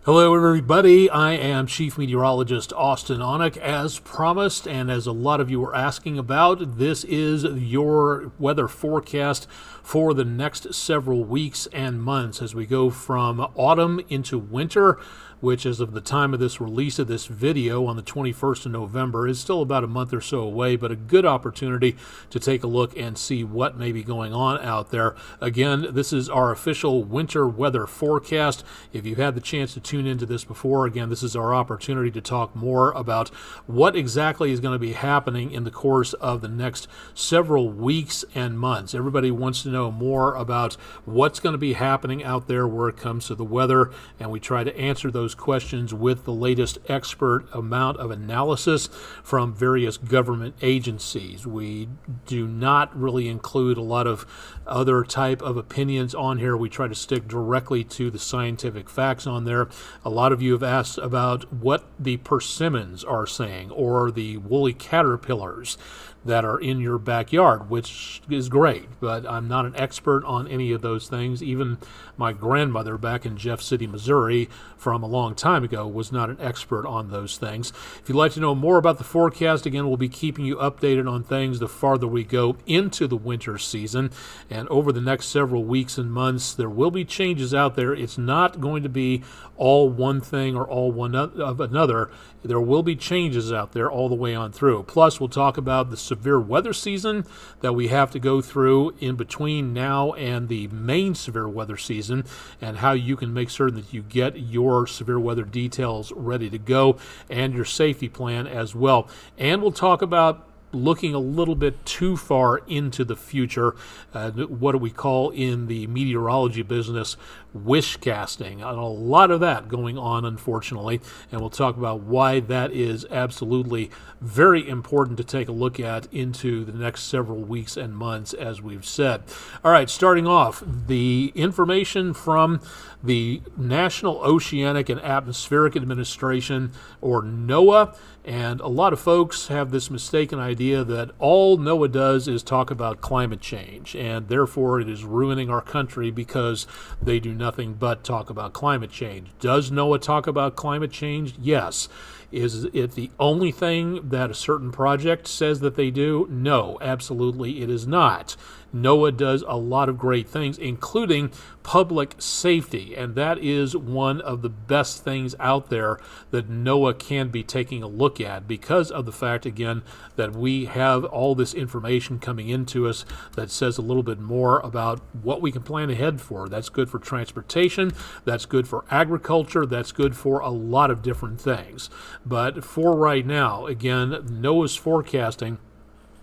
Hello, everybody. I am Chief Meteorologist Austen Onek, as promised, and as a lot of you were asking about, this is your weather forecast for the next several weeks and months as we go from autumn into winter, which as of the time of this release of this video on the 21st of November is still about a month or so away, but a good opportunity to take a look and see what may be going on out there. Again, this is our official winter weather forecast. If you've had the chance to tune into this before, again, this is our opportunity to talk more about what exactly is going to be happening in the course of the next several weeks and months. Everybody wants to know more about what's going to be happening out there where it comes to the weather, and we try to answer those questions with the latest expert amount of analysis from various government agencies. We do not really include a lot of other type of opinions on here. We try to stick directly to the scientific facts on there. A lot of you have asked about what the persimmons are saying or the woolly caterpillars that are in your backyard, which is great, but I'm not an expert on any of those things. Even my grandmother back in Jeff City, Missouri, from a long time ago, was not an expert on those things. If you'd like to know more about the forecast, again, we'll be keeping you updated on things the farther we go into the winter season. And over the next several weeks and months, there will be changes out there. It's not going to be all one thing or all one of another. There will be changes out there all the way on through. Plus, we'll talk about the severe weather season that we have to go through in between now and the main severe weather season, and how you can make certain that you get your severe weather details ready to go and your safety plan as well. And we'll talk about looking a little bit too far into the future, what do we call in the meteorology business wishcasting, and a lot of that going on, unfortunately, and we'll talk about why that is absolutely very important to take a look at into the next several weeks and months, as we've said. All right, starting off, the information from the National Oceanic and Atmospheric Administration, or NOAA. And a lot of folks have this mistaken idea that all NOAA does is talk about climate change, and therefore it is ruining our country because they do nothing but talk about climate change. Does NOAA talk about climate change? Yes. Is it the only thing that a certain project says that they do? No, absolutely it is not. NOAA does a lot of great things, including public safety, and that is one of the best things out there that NOAA can be taking a look at because of the fact, again, that we have all this information coming into us that says a little bit more about what we can plan ahead for. That's good for transportation, that's good for agriculture, that's good for a lot of different things. But for right now, again, NOAA's forecasting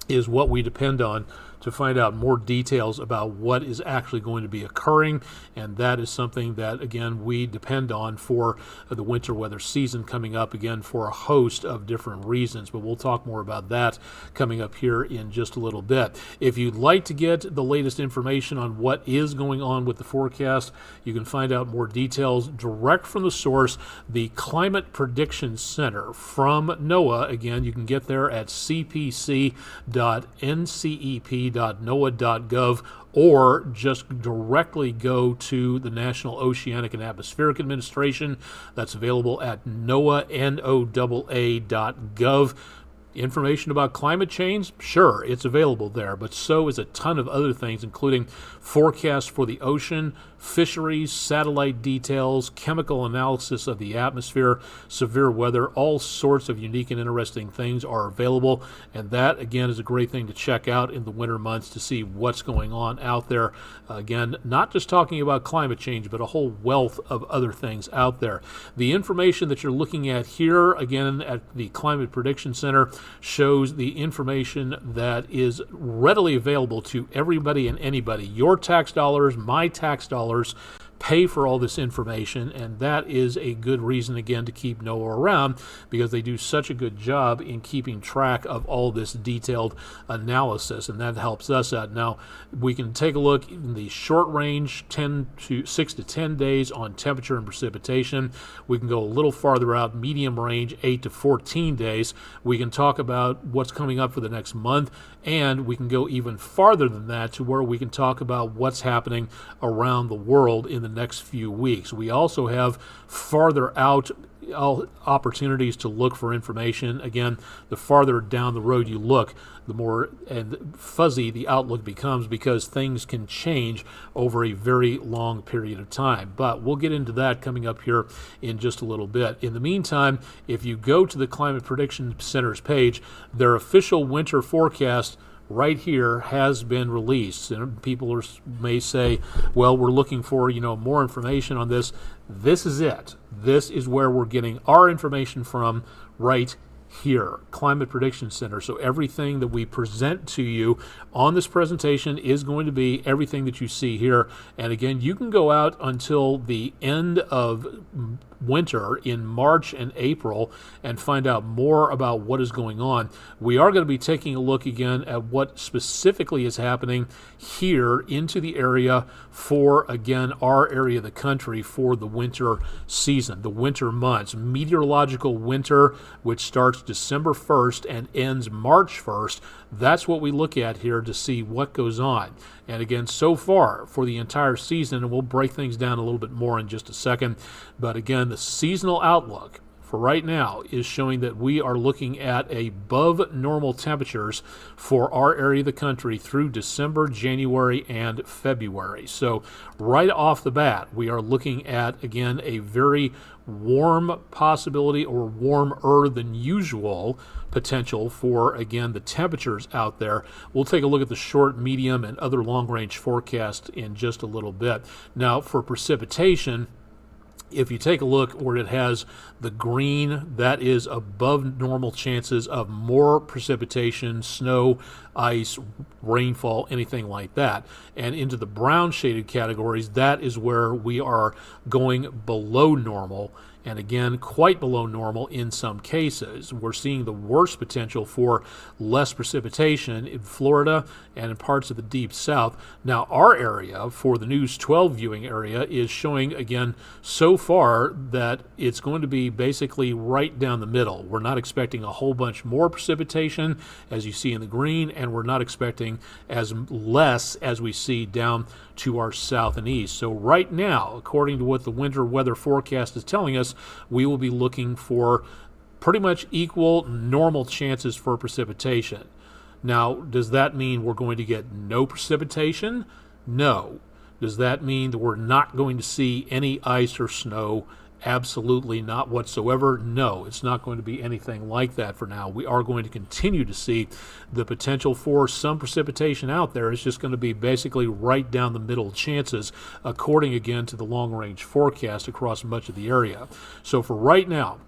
is what we depend on to find out more details about what is actually going to be occurring, and that is something that, again, we depend on for the winter weather season coming up, again, for a host of different reasons, but we'll talk more about that coming up here in just a little bit. If you'd like to get the latest information on what is going on with the forecast, you can find out more details direct from the source, the Climate Prediction Center from NOAA. Again, you can get there at cpc.ncep.noaa.gov, or just directly go to the National Oceanic and Atmospheric Administration. That's available at NOAA.gov. Information about climate change, sure, it's available there, but so is a ton of other things, including forecasts for the ocean, fisheries, satellite details, chemical analysis of the atmosphere, severe weather, all sorts of unique and interesting things are available, and that, again, is a great thing to check out in the winter months to see what's going on out there. Again, not just talking about climate change, but a whole wealth of other things out there. The information that you're looking at here, again, at the Climate Prediction Center, shows the information that is readily available to everybody and anybody. Your tax dollars, my tax dollars, pay for all this information, and that is a good reason, again, to keep NOAA around, because they do such a good job in keeping track of all this detailed analysis, and that helps us out. Now, we can take a look in the short range, 6 to 10 days on temperature and precipitation. We can go a little farther out, medium range, 8 to 14 days. We can talk about what's coming up for the next month, and we can go even farther than that to where we can talk about what's happening around the world in the the next few weeks. We also have farther out opportunities to look for information. Again, the farther down the road you look, the more and fuzzy the outlook becomes, because things can change over a very long period of time. But we'll get into that coming up here in just a little bit. In the meantime, if you go to the Climate Prediction Center's page, their official winter forecast right here has been released. And people may say, well, we're looking for, more information on this. This is it. This is where we're getting our information from right here, Climate Prediction Center. So everything that we present to you on this presentation is going to be everything that you see here. And again, you can go out until the end of winter in March and April and find out more about what is going on. We are going to be taking a look again at what specifically is happening here into the area for, again, our area of the country for the winter season, the winter months. Meteorological winter, which starts December 1st and ends March 1st. That's what we look at here to see what goes on. And again, so far for the entire season, and we'll break things down a little bit more in just a second, but again, the seasonal outlook for right now is showing that we are looking at above normal temperatures for our area of the country through December, January, and February. So right off the bat, we are looking at, again, a very warm possibility, or warmer than usual potential for, again, the temperatures out there. We'll take a look at the short, medium, and other long-range forecasts in just a little bit. Now, for precipitation, if you take a look where it has the green, that is above normal chances of more precipitation, snow, ice, rainfall, anything like that. And into the brown shaded categories, that is where we are going below normal. And again, quite below normal in some cases. We're seeing the worst potential for less precipitation in Florida and in parts of the deep south. Now, our area for the News 12 viewing area is showing, again, so far that it's going to be basically right down the middle. We're not expecting a whole bunch more precipitation, as you see in the green, and we're not expecting as less as we see down to our south and east. So right now, according to what the winter weather forecast is telling us, we will be looking for pretty much equal normal chances for precipitation. Now, does that mean we're going to get no precipitation? No. Does that mean that we're not going to see any ice or snow? Absolutely not whatsoever. No, it's not going to be anything like that for now. We are going to continue to see the potential for some precipitation out there. It's just going to be basically right down the middle chances, according again to the long-range forecast across much of the area. So for right now,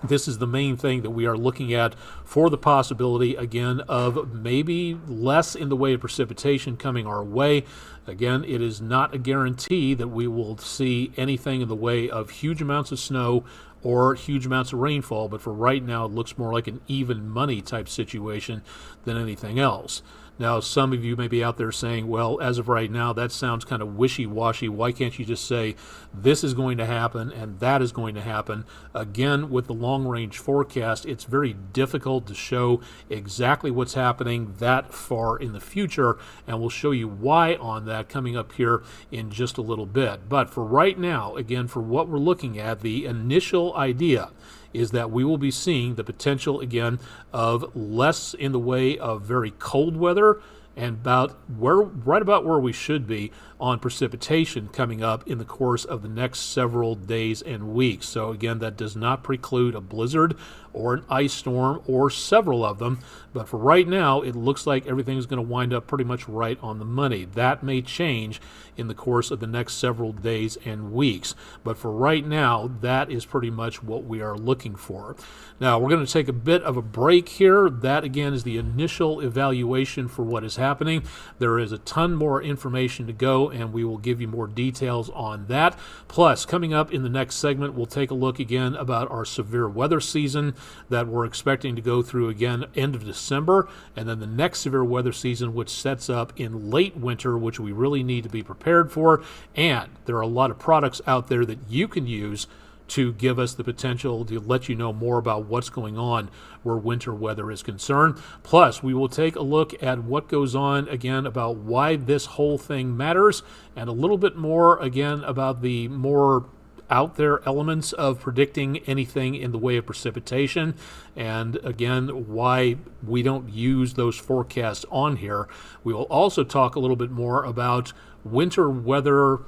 this is the main thing that we are looking at for the possibility, again, of maybe less in the way of precipitation coming our way. Again, it is not a guarantee that we will see anything in the way of huge amounts of snow or huge amounts of rainfall, but for right now, it looks more like an even money type situation than anything else. Now, some of you may be out there saying, well, as of right now, that sounds kind of wishy-washy. Why can't you just say this is going to happen and that is going to happen? Again, with the long-range forecast, it's very difficult to show exactly what's happening that far in the future, and we'll show you why on that coming up here in just a little bit. But for right now, again, for what we're looking at, the initial idea is that we will be seeing the potential, again, of less in the way of very cold weather and right about where we should be on precipitation coming up in the course of the next several days and weeks. So again, that does not preclude a blizzard or an ice storm or several of them, but for right now, it looks like everything is going to wind up pretty much right on the money. That may change in the course of the next several days and weeks, but for right now, that is pretty much what we are looking for. Now, we're going to take a bit of a break here. That, again, is the initial evaluation for what is happening. There is a ton more information to go, and we will give you more details on that. Plus, coming up in the next segment, we'll take a look again about our severe weather season that we're expecting to go through again end of December, and then the next severe weather season, which sets up in late winter, which we really need to be prepared for. And there are a lot of products out there that you can use to give us the potential to let you know more about what's going on where winter weather is concerned. Plus, we will take a look at what goes on again about why this whole thing matters, and a little bit more again about the more out there elements of predicting anything in the way of precipitation, and again why we don't use those forecasts on here. We will also talk a little bit more about winter weather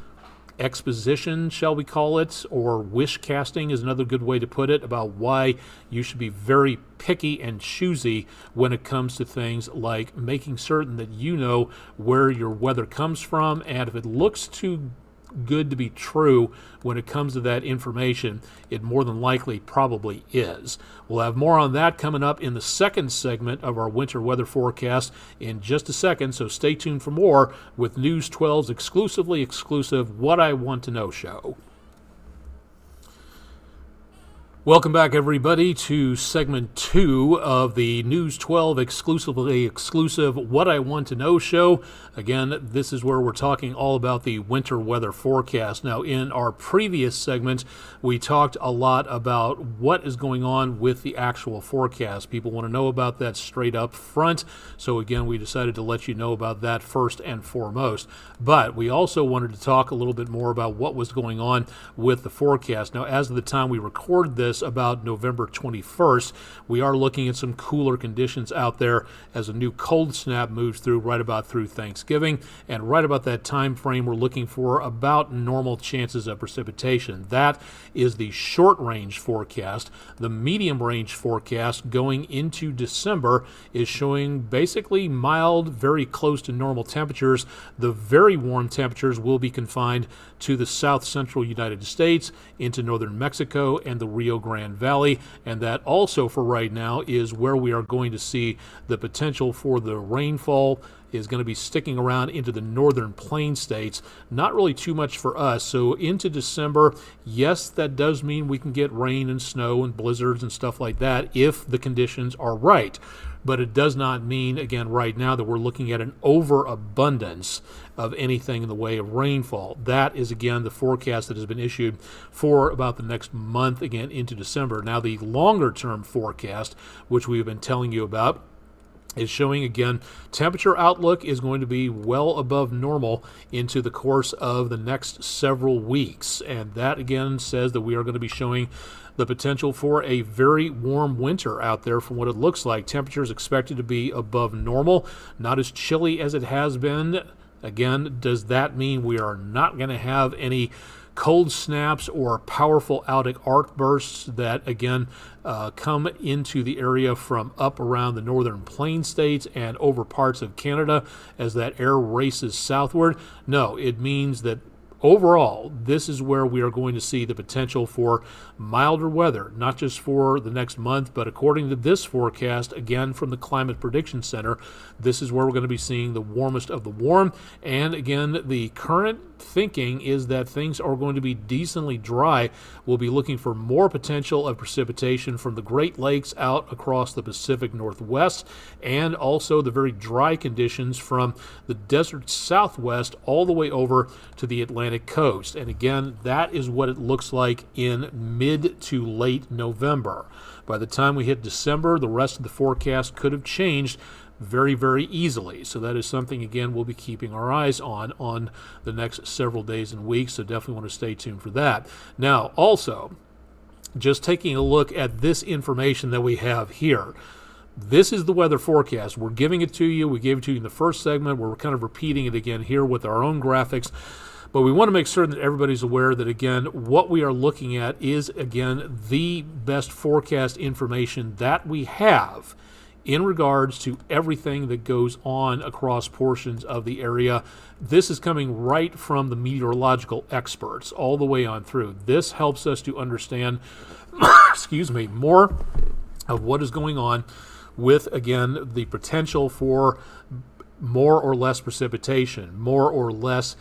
exposition, shall we call it, or wish casting is another good way to put it, about why you should be very picky and choosy when it comes to things like making certain that you know where your weather comes from, and if it looks too good to be true when it comes to that information, it more than likely probably is. We'll have more on that coming up in the second segment of our winter weather forecast in just a second, so stay tuned for more with News 12's exclusively exclusive What I Want to Know show. Welcome back, everybody, to segment 2 of the News 12 exclusively exclusive What I Want to Know show. Again, this is where we're talking all about the winter weather forecast. Now, in our previous segment, we talked a lot about what is going on with the actual forecast. People want to know about that straight up front. So again, we decided to let you know about that first and foremost. But we also wanted to talk a little bit more about what was going on with the forecast. Now, as of the time we record this, about November 21st, we are looking at some cooler conditions out there as a new cold snap moves through right about through Thanksgiving, and right about that time frame we're looking for about normal chances of precipitation. That is the short range forecast. The medium range forecast going into December is showing basically mild, very close to normal temperatures. The very warm temperatures will be confined to the south central United States, into northern Mexico and the Rio Grande Valley, and that also for right now is where we are going to see the potential for the rainfall is going to be sticking around into the northern plain states. Not really too much for us. So into December, yes, that does mean we can get rain and snow and blizzards and stuff like that if the conditions are right. But it does not mean, again, right now that we're looking at an overabundance of anything in the way of rainfall. That is, again, the forecast that has been issued for about the next month, again, into December. Now, the longer-term forecast, which we've been telling you about, is showing, again, temperature outlook is going to be well above normal into the course of the next several weeks. And that, again, says that we are going to be showing the potential for a very warm winter out there from what it looks like. Temperatures expected to be above normal, not as chilly as it has been. Again, does that mean we are not going to have any cold snaps or powerful arc bursts that, again, come into the area from up around the northern plain states and over parts of Canada as that air races southward? No, it means that overall, this is where we are going to see the potential for milder weather, not just for the next month, but according to this forecast, again from the Climate Prediction Center, this is where we're going to be seeing the warmest of the warm. And again, the current thinking is that things are going to be decently dry. We'll be looking for more potential of precipitation from the Great Lakes out across the Pacific Northwest, and also the very dry conditions from the desert Southwest all the way over to the Atlantic coast. And again, that is what it looks like in mid to late November. By the time we hit December, the rest of the forecast could have changed very, very easily. So that is something, again, we'll be keeping our eyes on the next several days and weeks. So definitely want to stay tuned for that. Now, also, just taking a look at this information that we have here. This is the weather forecast. We're giving it to you. We gave it to you in the first segment. We're kind of repeating it again here with our own graphics. But we want to make certain that everybody's aware that, again, what we are looking at is, again, the best forecast information that we have in regards to everything that goes on across portions of the area. This is coming right from the meteorological experts all the way on through. This helps us to understand, more of what is going on with, again, the potential for more or less precipitation, more or less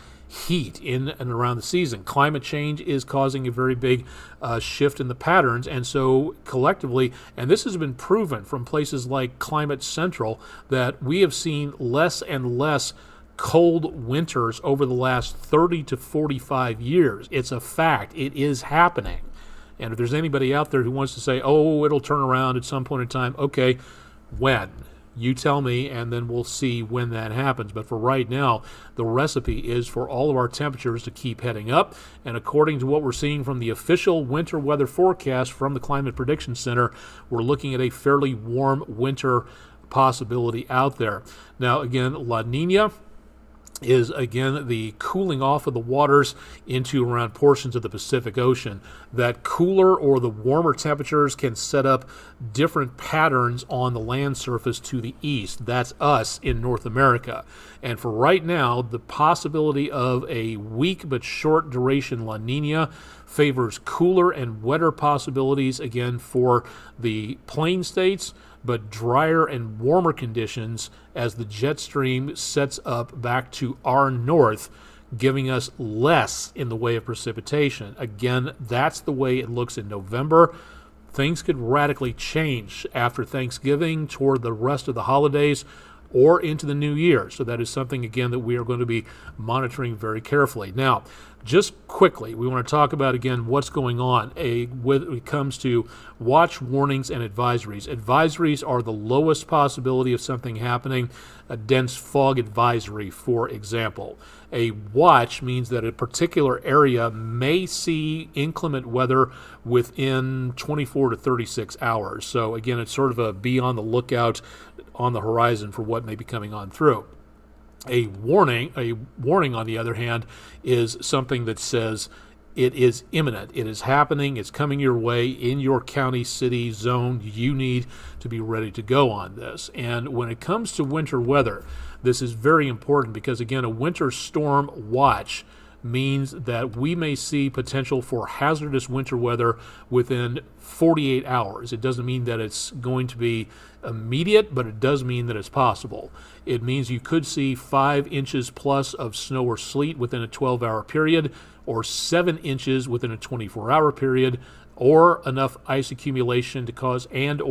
heat in and around the season. Climate change is causing a very big shift in the patterns, and so collectively, and this has been proven from places like Climate Central, that we have seen less and less cold winters over the last 30 to 45 years. It's a fact. It is happening. And if there's anybody out there who wants to say, oh, it'll turn around at some point in time, okay, when? You tell me, and then we'll see when that happens. But for right now, the recipe is for all of our temperatures to keep heading up. And according to what we're seeing from the official winter weather forecast from the Climate Prediction Center, we're looking at a fairly warm winter possibility out there. Now, again, La Nina is, again, the cooling off of the waters into around portions of the Pacific Ocean. That cooler or the warmer temperatures can set up different patterns on the land surface to the east. That's us in North America. And for right now, the possibility of a weak but short duration La Nina favors cooler and wetter possibilities, again, for the plain states, but drier and warmer conditions as the jet stream sets up back to our north, giving us less in the way of precipitation. Again, that's the way it looks in November. Things could radically change after Thanksgiving toward the rest of the holidays or into the new year. So that is something, again, that we are going to be monitoring very carefully. Now, just quickly, we want to talk about, again, what's going on when it comes to watch warnings and advisories. Advisories are the lowest possibility of something happening. A dense fog advisory, for example. A watch means that a particular area may see inclement weather within 24 to 36 hours. So, again, it's sort of a be on the lookout on the horizon for what may be coming on through. A warning, on the other hand, is something that says it is imminent. It is happening. It's coming your way in your county, city, zone. You need to be ready to go on this. And when it comes to winter weather, this is very important because, again, a winter storm watch means that we may see potential for hazardous winter weather within 48 hours. It doesn't mean that it's going to be immediate, but it does mean that it's possible. It means you could see 5 inches plus of snow or sleet within a 12-hour period, or 7 inches within a 24-hour period, or enough ice accumulation to cause damage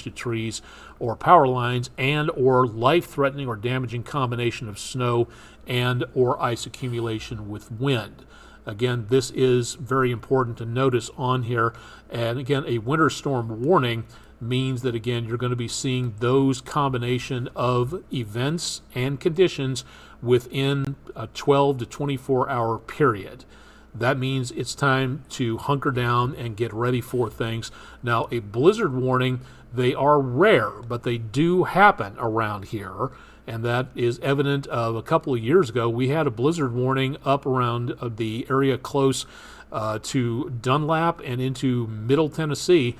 to trees or power lines, and or life-threatening or damaging combination of snow and or ice accumulation with wind. Again, this is very important to notice on here. And again, a winter storm warning means that, again, you're going to be seeing those combination of events and conditions within a 12 to 24 hour period. That means it's time to hunker down and get ready for things. Now, a blizzard warning, they are rare, but they do happen around here. And that is evident of a couple of years ago. We had a blizzard warning up around the area close to Dunlap and into Middle Tennessee.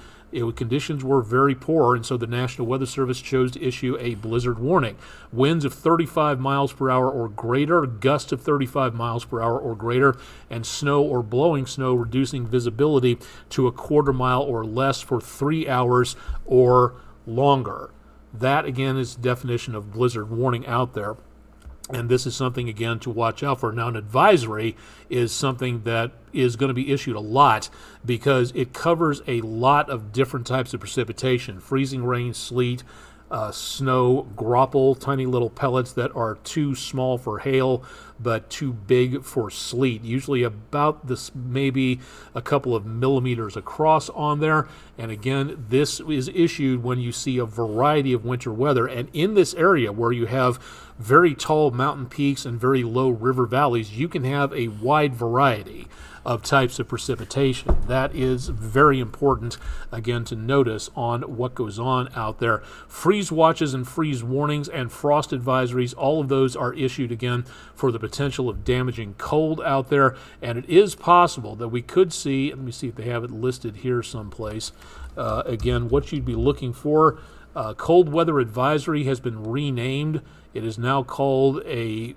Conditions were very poor, and so the National Weather Service chose to issue a blizzard warning. Winds of 35 miles per hour or greater, gusts of 35 miles per hour or greater, and snow or blowing snow reducing visibility to a quarter mile or less for 3 hours or longer. That, again, is the definition of blizzard warning out there. And this is something, again, to watch out for. Now, an advisory is something that is going to be issued a lot because it covers a lot of different types of precipitation: freezing rain, sleet, snow, grapple, tiny little pellets that are too small for hail but too big for sleet, usually about this, maybe a couple of millimeters across on there. And again, this is issued when you see a variety of winter weather. And in this area where you have very tall mountain peaks and very low river valleys, you can have a wide variety of types of precipitation. That is very important, again, to notice on what goes on out there. Freeze watches and freeze warnings and frost advisories, all of those are issued, again, for the potential of damaging cold out there. And it is possible that we could see, let me see if they have it listed here someplace, again, what you'd be looking for. Cold weather advisory has been renamed. It is now called a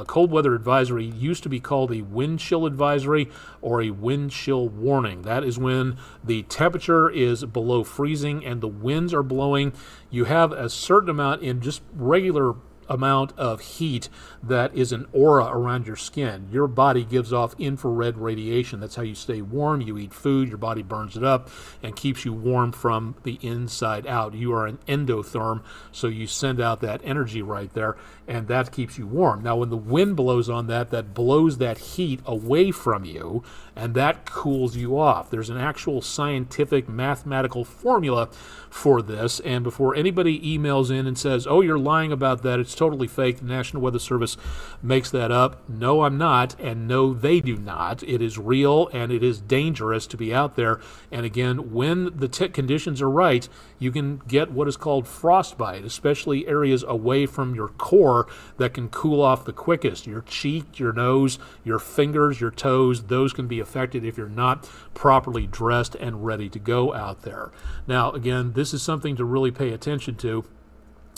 cold weather advisory. Used to be called a wind chill advisory or a wind chill warning. That is when the temperature is below freezing and the winds are blowing. You have a certain amount in just regular amount of heat that is an aura around your skin. Your body gives off infrared radiation. That's how you stay warm. You eat food, your body burns it up and keeps you warm from the inside out. You are an endotherm, so you send out that energy right there, and that keeps you warm. Now, when the wind blows on that, that blows that heat away from you, and that cools you off. There's an actual scientific mathematical formula for this, and before anybody emails in and says, oh, you're lying about that, it's totally fake, the National Weather Service makes that up. No, I'm not, and no, they do not. It is real, and it is dangerous to be out there. And again, when the conditions are right, you can get what is called frostbite, especially areas away from your core that can cool off the quickest. Your cheek, your nose, your fingers, your toes, those can be affected if you're not properly dressed and ready to go out there. Now, again, this is something to really pay attention to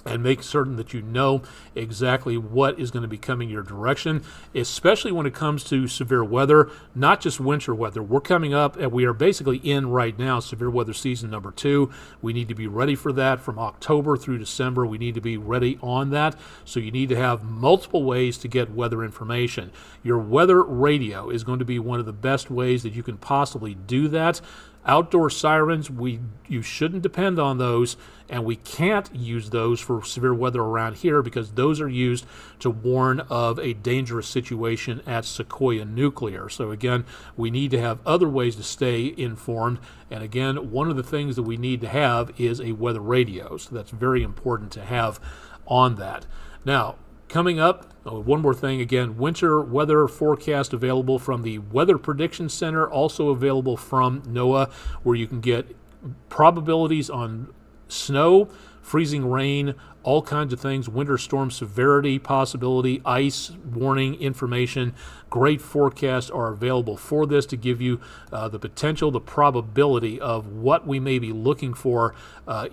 and make certain that you know exactly what is going to be coming your direction, especially when it comes to severe weather, not just winter weather. We're coming up, and we are basically in right now severe weather season number 2. We need to be ready for that from October through December. We need to be ready on that, so you need to have multiple ways to get weather information. Your weather radio is going to be one of the best ways that you can possibly do that. Outdoor sirens, you shouldn't depend on those, and we can't use those for severe weather around here because those are used to warn of a dangerous situation at Sequoia Nuclear. So again, we need to have other ways to stay informed, and again, one of the things that we need to have is a weather radio, so that's very important to have on that. Now, coming up, one more thing, again, winter weather forecast available from the Weather Prediction Center, also available from NOAA, where you can get probabilities on snow, freezing rain, all kinds of things, winter storm severity, possibility, ice, warning, information. Great forecasts are available for this to give you the potential, the probability of what we may be looking for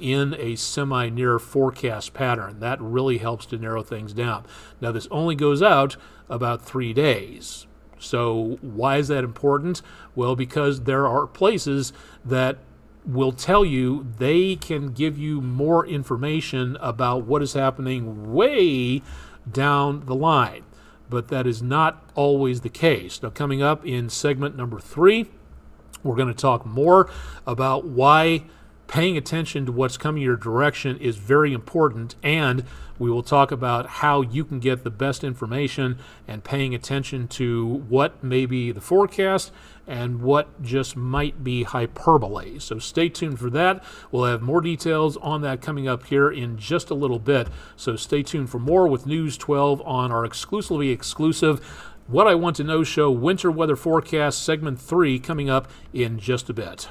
in a semi-near forecast pattern. That really helps to narrow things down. Now, this only goes out about 3 days. So why is that important? Well, because there are places that will tell you they can give you more information about what is happening way down the line. But that is not always the case. Now, coming up in segment number 3, we're going to talk more about why paying attention to what's coming your direction is very important, and we will talk about how you can get the best information and paying attention to what may be the forecast and what just might be hyperbole. So stay tuned for that. We'll have more details on that coming up here in just a little bit. So stay tuned for more with News 12 on our exclusively exclusive What I Want to Know show, Winter Weather Forecast, segment 3, coming up in just a bit.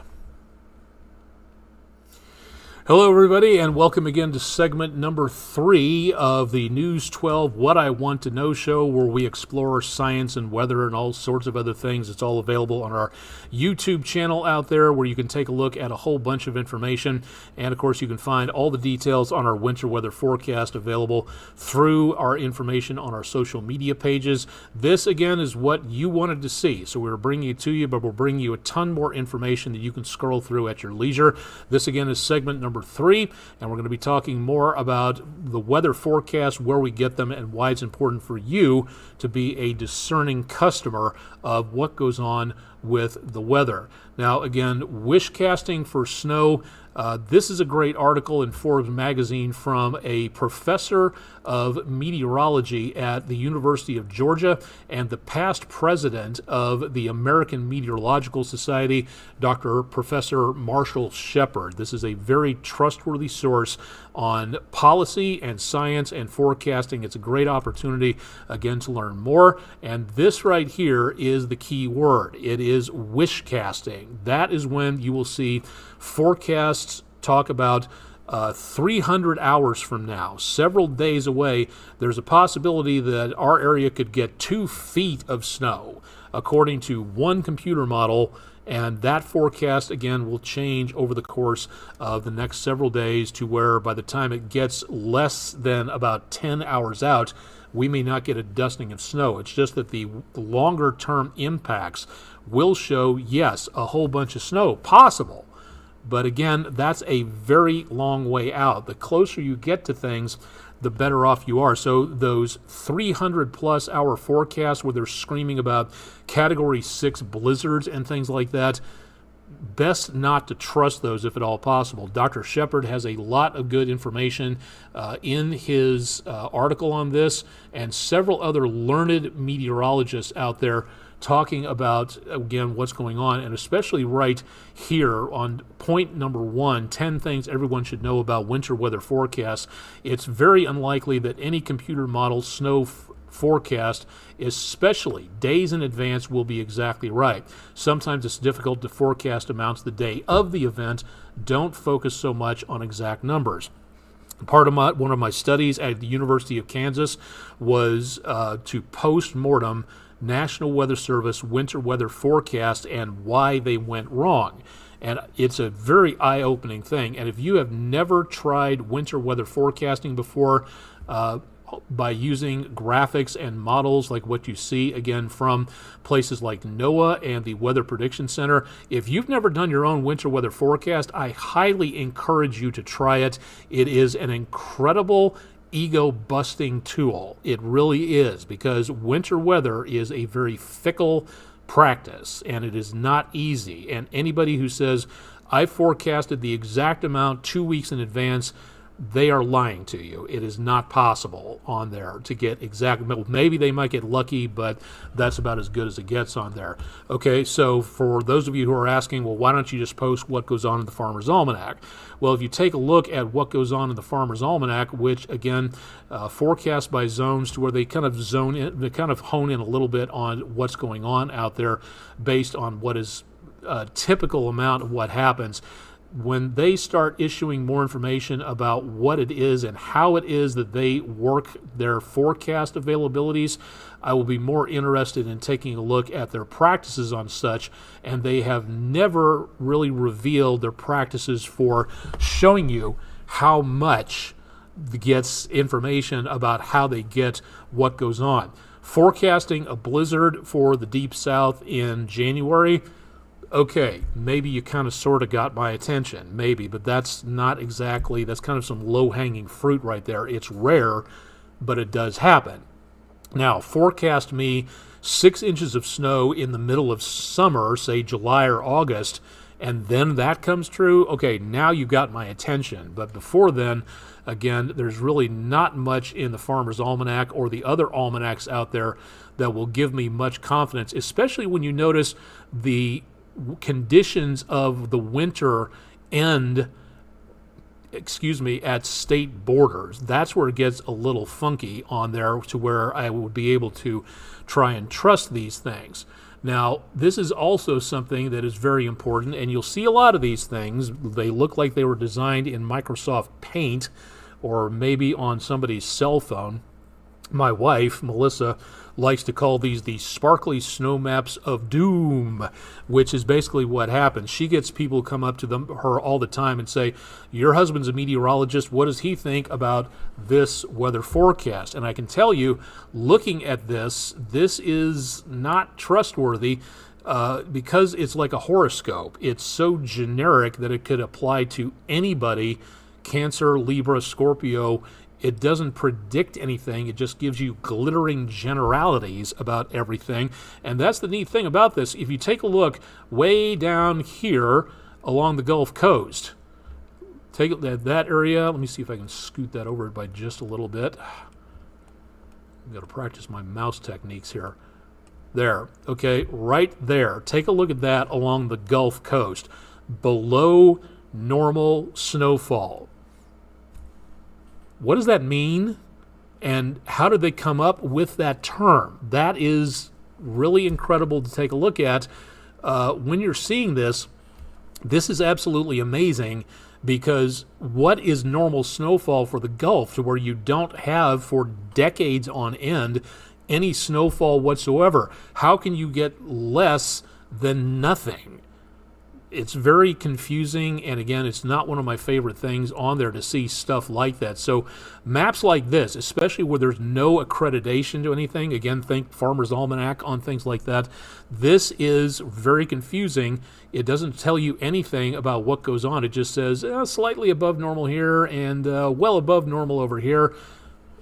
Hello, everybody, and welcome again to segment number 3 of the News 12 What I Want to Know show, where we explore science and weather and all sorts of other things. It's all available on our YouTube channel out there, where you can take a look at a whole bunch of information. And, of course, you can find all the details on our winter weather forecast available through our information on our social media pages. This, again, is what you wanted to see. So we're bringing it to you, but we'll bring you a ton more information that you can scroll through at your leisure. This, again, is segment number 3, and we're going to be talking more about the weather forecast, where we get them, and why it's important for you to be a discerning customer of what goes on with the weather. Now, again, wish casting for snow. This is a great article in Forbes magazine from a professor of meteorology at the University of Georgia and the past president of the American Meteorological Society, Professor Marshall Shepard. This is a very trustworthy source on policy and science and forecasting. It's a great opportunity, again, to learn more. And this right here is the key word. It is wish casting. That is when you will see forecasts talk about 300 hours from now, several days away, there's a possibility that our area could get 2 feet of snow, according to one computer model. And that forecast, again, will change over the course of the next several days to where by the time it gets less than about 10 hours out, we may not get a dusting of snow. It's just that the longer-term impacts will show, yes, a whole bunch of snow, possible. But again, that's a very long way out. The closer you get to things, the better off you are. So those 300 plus hour forecasts where they're screaming about category 6 blizzards and things like that, best not to trust those if at all possible. Dr. Shepard has a lot of good information in his article on this, and several other learned meteorologists out there talking about, again, what's going on, and especially right here on point number 1, 10 things everyone should know about winter weather forecasts. It's very unlikely that any computer model snow forecast, especially days in advance, will be exactly right. Sometimes it's difficult to forecast amounts the day of the event. Don't focus so much on exact numbers. Part of one of my studies at the University of Kansas was to post-mortem National Weather Service winter weather forecast and why they went wrong. And it's a very eye-opening thing. And if you have never tried winter weather forecasting before, by using graphics and models like what you see, again, from places like NOAA and the Weather Prediction Center, if you've never done your own winter weather forecast, I highly encourage you to try it. It is an incredible ego-busting tool. It really is, because winter weather is a very fickle practice, and it is not easy. And anybody who says, I forecasted the exact amount 2 weeks in advance, they are lying to you. It is not possible on there to get exact. Maybe they might get lucky, but that's about as good as it gets on there. Okay, so for those of you who are asking, well, why don't you just post what goes on in the Farmer's Almanac? Well, if you take a look at what goes on in the Farmer's Almanac, which again, forecast by zones to where they kind of zone in, they kind of hone in a little bit on what's going on out there based on what is a typical amount of what happens. When they start issuing more information about what it is and how it is that they work their forecast availabilities, I will be more interested in taking a look at their practices on such, and they have never really revealed their practices for showing you how much gets information about how they get what goes on. Forecasting a blizzard for the Deep South in January, okay, maybe you kind of sort of got my attention, maybe, but that's not exactly, that's kind of some low-hanging fruit right there. It's rare, but it does happen. Now, forecast me 6 inches of snow in the middle of summer, say July or August, and then that comes true. Okay, now you got my attention. But before then, again, there's really not much in the Farmer's Almanac or the other almanacs out there that will give me much confidence, especially when you notice the conditions of the winter end, at state borders. That's where it gets a little funky on there, to where I would be able to try and trust these things. Now, this is also something that is very important, and you'll see a lot of these things. They look like they were designed in Microsoft Paint or maybe on somebody's cell phone. My wife, Melissa, likes to call these the sparkly snow maps of doom, which is basically what happens. She gets people come up to her all the time and say, your husband's a meteorologist, what does he think about this weather forecast? And I can tell you, looking at this is not trustworthy because it's like a horoscope. It's so generic that it could apply to anybody, Cancer, Libra, Scorpio. It doesn't predict anything. It just gives you glittering generalities about everything. And that's the neat thing about this. If you take a look way down here along the Gulf Coast, take that area. Let me see if I can scoot that over by just a little bit. I've got to practice my mouse techniques here. There. Okay, right there. Take a look at that along the Gulf Coast. Below normal snowfall. What does that mean, and how did they come up with that term? That is really incredible to take a look at. When you're seeing this, this is absolutely amazing, because what is normal snowfall for the Gulf, to where you don't have for decades on end any snowfall whatsoever? How can you get less than nothing? It's very confusing, and again, it's not one of my favorite things on there to see stuff like that. So maps like this, especially where there's no accreditation to anything, again, think Farmer's Almanac on things like that, this is very confusing. It doesn't tell you anything about what goes on. It just says slightly above normal here and well above normal over here.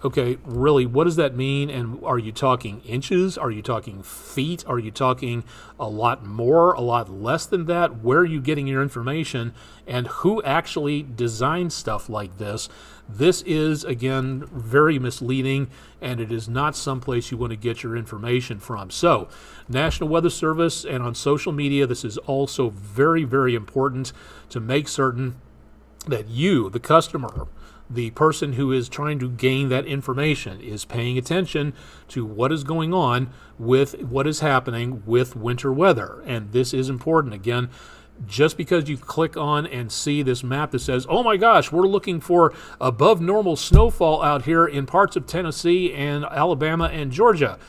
okay, really, what does that mean? And are you talking inches? Are you talking feet? Are you talking a lot more, a lot less than that? Where are you getting your information? And who actually designed stuff like this? This is, again, very misleading, and it is not someplace you want to get your information from. So, National Weather Service and on social media, this is also very, very important to make certain that you, the customer, the person who is trying to gain that information, is paying attention to what is going on with what is happening with winter weather. And this is important. Again, just because you click on and see this map that says, oh my gosh, we're looking for above normal snowfall out here in parts of Tennessee and Alabama and Georgia.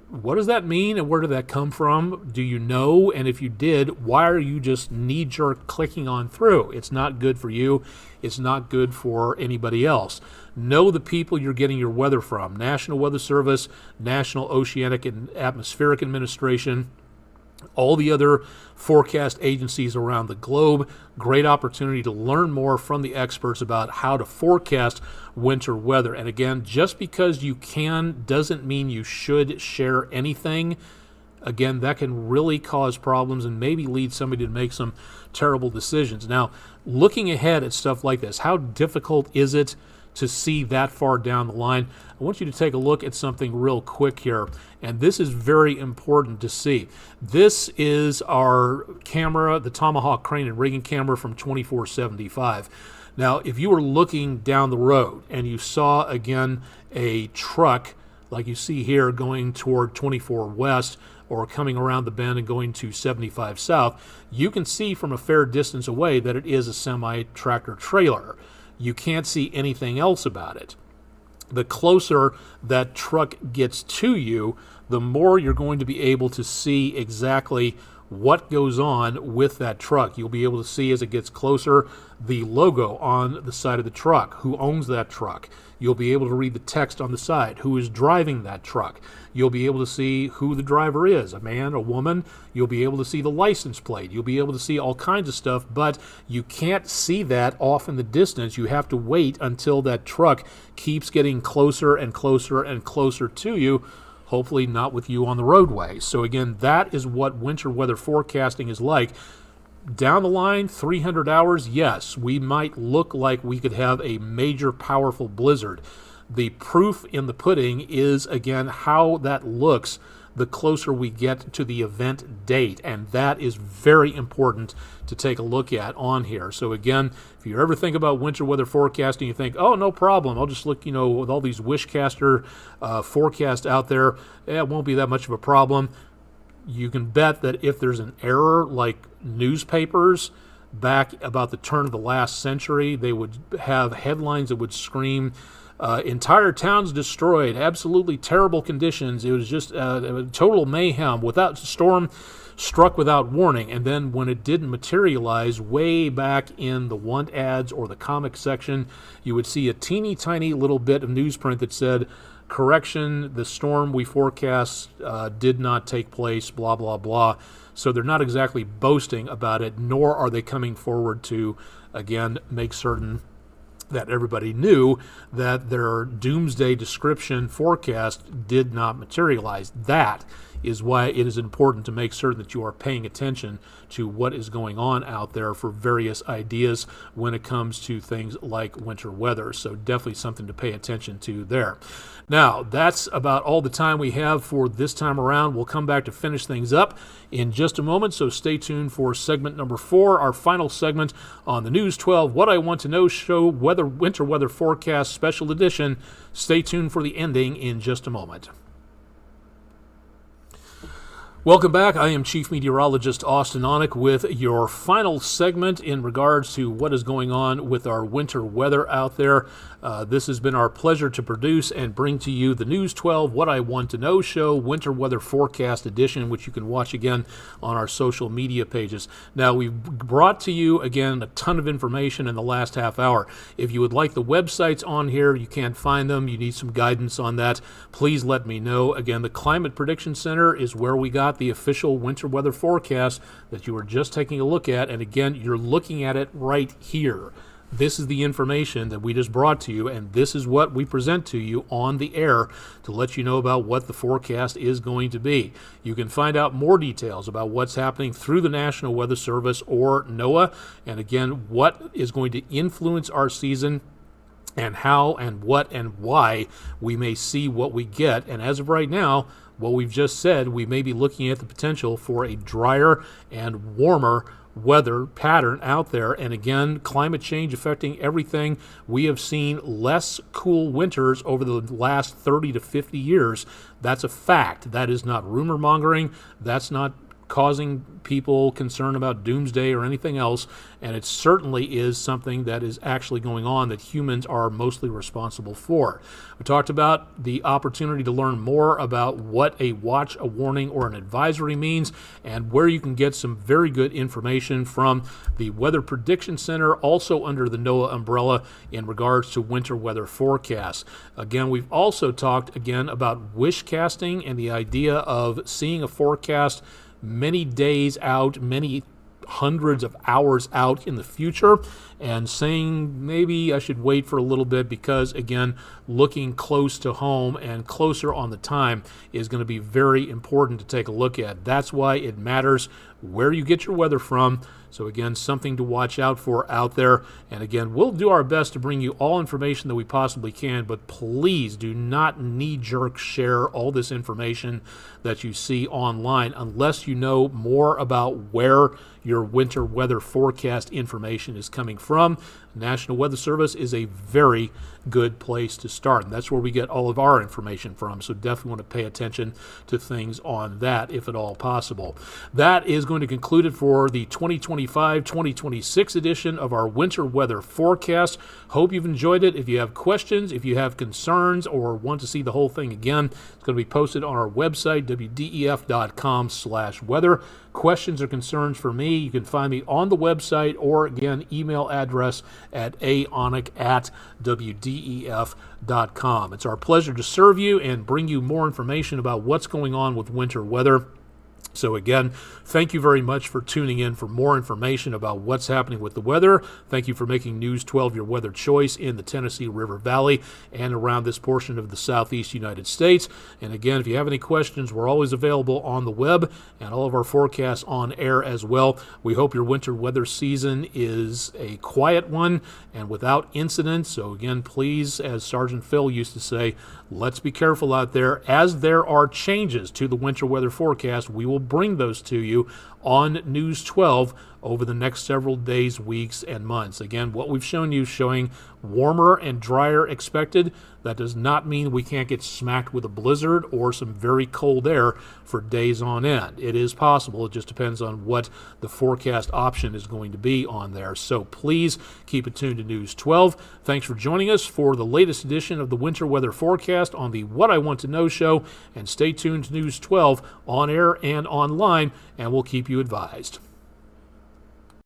What does that mean, and where did that come from? Do you know? And if you did, why are you just knee-jerk clicking on through? It's not good for you. It's not good for anybody else. Know the people you're getting your weather from. National Weather Service, National Oceanic and Atmospheric Administration, all the other forecast agencies around the globe. Great opportunity to learn more from the experts about how to forecast winter weather. And again, just because you can doesn't mean you should share anything. Again, that can really cause problems and maybe lead somebody to make some terrible decisions. Now, looking ahead at stuff like this, how difficult is it to see that far down the line? I want you to take a look at something real quick here, and this is very important to see. This is our camera, the Tomahawk crane and rigging camera from 2475. Now, if you were looking down the road and you saw, again, a truck like you see here going toward 24 west or coming around the bend and going to 75 south, you can see from a fair distance away that it is a semi-tractor trailer. You can't see anything else about it. The closer that truck gets to you, the more you're going to be able to see exactly what goes on with that truck. You'll be able to see as it gets closer the logo on the side of the truck, who owns that truck. You'll be able to read the text on the side, who is driving that truck. You'll be able to see who the driver is, a man, a woman. You'll be able to see the license plate. You'll be able to see all kinds of stuff, but you can't see that off in the distance. You have to wait until that truck keeps getting closer and closer and closer to you, hopefully not with you on the roadway. So again, that is what winter weather forecasting is like. Down the line, 300 hours, yes, we might look like we could have a major powerful blizzard. The proof in the pudding is, again, how that looks the closer we get to the event date, and that is very important to take a look at on here. So again, if you ever think about winter weather forecasting, you think, oh, no problem, I'll just look, with all these wishcaster forecasts out there, it won't be that much of a problem. You can bet that if there's an error, like newspapers back about the turn of the last century, they would have headlines that would scream, entire towns destroyed, absolutely terrible conditions. It was just total mayhem, without storm struck without warning. And then when it didn't materialize, way back in the want ads or the comic section, you would see a teeny tiny little bit of newsprint that said, correction, the storm we forecast did not take place, blah, blah, blah. So they're not exactly boasting about it, nor are they coming forward to, again, make certain that everybody knew that their doomsday description forecast did not materialize. That is why it is important to make certain that you are paying attention to what is going on out there for various ideas when it comes to things like winter weather. So definitely something to pay attention to there. Now, that's about all the time we have for this time around. We'll come back to finish things up in just a moment, so stay tuned for segment number 4, our final segment on the News 12 What I Want to Know Show Winter Weather Forecast Special Edition. Stay tuned for the ending in just a moment. Welcome back. I am Chief Meteorologist Austen Onek with your final segment in regards to what is going on with our winter weather out there. This has been our pleasure to produce and bring to you the News 12 What I Want to Know Show Winter Weather Forecast Edition, which you can watch again on our social media pages. Now, we've brought to you, again, a ton of information in the last half hour. If you would like the websites on here, you can't find them, you need some guidance on that, please let me know. Again, the Climate Prediction Center is where we got the official winter weather forecast that you were just taking a look at, and again, you're looking at it right here. This is the information that we just brought to you, and this is what we present to you on the air to let you know about what the forecast is going to be. You can find out more details about what's happening through the National Weather Service or NOAA, and again, what is going to influence our season and how and what and why we may see what we get. And as of right now, what we've just said, we may be looking at the potential for a drier and warmer weather pattern out there. And again, climate change affecting everything. We have seen less cool winters over the last 30 to 50 years. That's a fact. That is not rumor mongering. That's not causing people concern about doomsday or anything else, and it certainly is something that is actually going on that humans are mostly responsible for. We talked about the opportunity to learn more about what a watch, a warning, or an advisory means, and where you can get some very good information from the Weather Prediction Center, also under the NOAA umbrella, in regards to winter weather forecasts. Again, we've also talked again about wish casting and the idea of seeing a forecast many days out, many hundreds of hours out in the future, and saying maybe I should wait for a little bit because, again, looking close to home and closer on the time is going to be very important to take a look at. That's why it matters where you get your weather from. So again, something to watch out for out there. And again, we'll do our best to bring you all information that we possibly can, but please do not knee-jerk share all this information that you see online unless you know more about where your winter weather forecast information is coming from. National Weather Service is a very good place to start, and that's where we get all of our information from, so definitely want to pay attention to things on that if at all possible. That is going to conclude it for the 2025-2026 edition of our winter weather forecast. Hope you've enjoyed it. If you have questions, if you have concerns, or want to see the whole thing again, it's going to be posted on our website, wdef.com/weather. Questions or concerns for me, you can find me on the website, or again, email address at aonek@wdef.com. It's our pleasure to serve you and bring you more information about what's going on with winter weather. So again, thank you very much for tuning in for more information about what's happening with the weather. Thank you for making News 12 your weather choice in the Tennessee River Valley and around this portion of the southeast United States. And again, if you have any questions, we're always available on the web and all of our forecasts on air as well. We hope your winter weather season is a quiet one and without incident. So again, please, as Sergeant Phil used to say, let's be careful out there. As there are changes to the winter weather forecast, we will bring those to you on News 12 over the next several days, weeks, and months. Again, what we've shown you showing warmer and drier expected. That does not mean we can't get smacked with a blizzard or some very cold air for days on end. It is possible. It just depends on what the forecast option is going to be on there. So please keep it tuned to News 12. Thanks for joining us for the latest edition of the winter weather forecast on the What I Want to Know show. And stay tuned to News 12 on air and online, and we'll keep you advised.